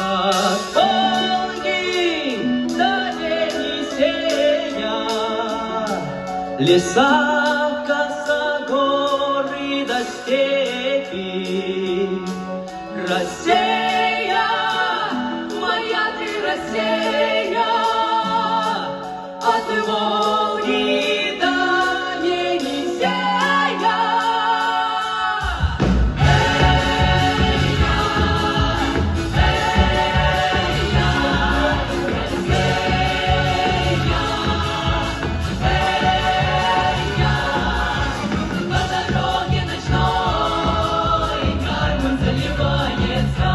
От Волги до Енисея, леса, косогоры до степи. Россия, моя ты Россия, от Волги до Енисея. По дороге ночной Кармен заливается,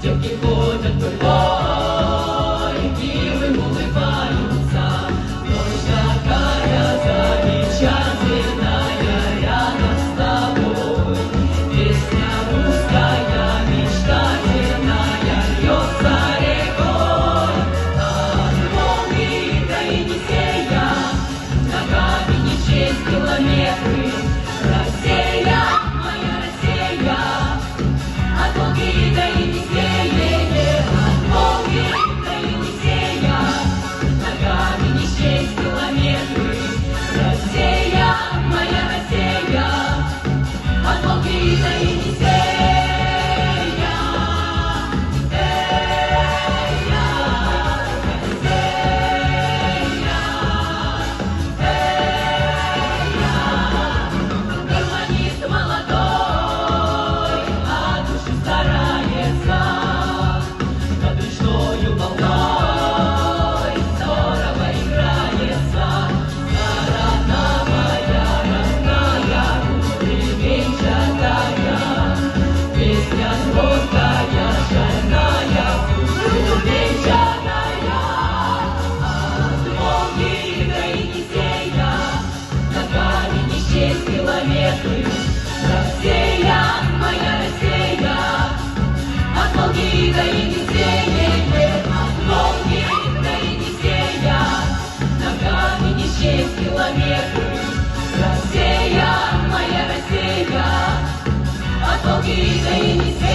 девки ходят гурьбой, милым улыбаются. Ночь такая замечательная рядом с тобой. Песня русская мечтательная льется рекой. От Волги до Енисея ногами не счесть километры. Россия, моя Россия, от Волги до Енисея, от Волги до Енисея ногами не счесть километры. Россия, моя Россия, от Волги до Енисея. Гармонист молодой, от души старается, над речною волной здорово играется. Сторона моя родная, бревенчатая, песня звонкая, шальная, бревенчатая. От Волги до Енисея ногами не счесть километры. Россия, моя Россия, от Волги до Енисея, от Волги до Енисея ногами не счесть километры. Россия, моя Россия, от Волги до Енисея.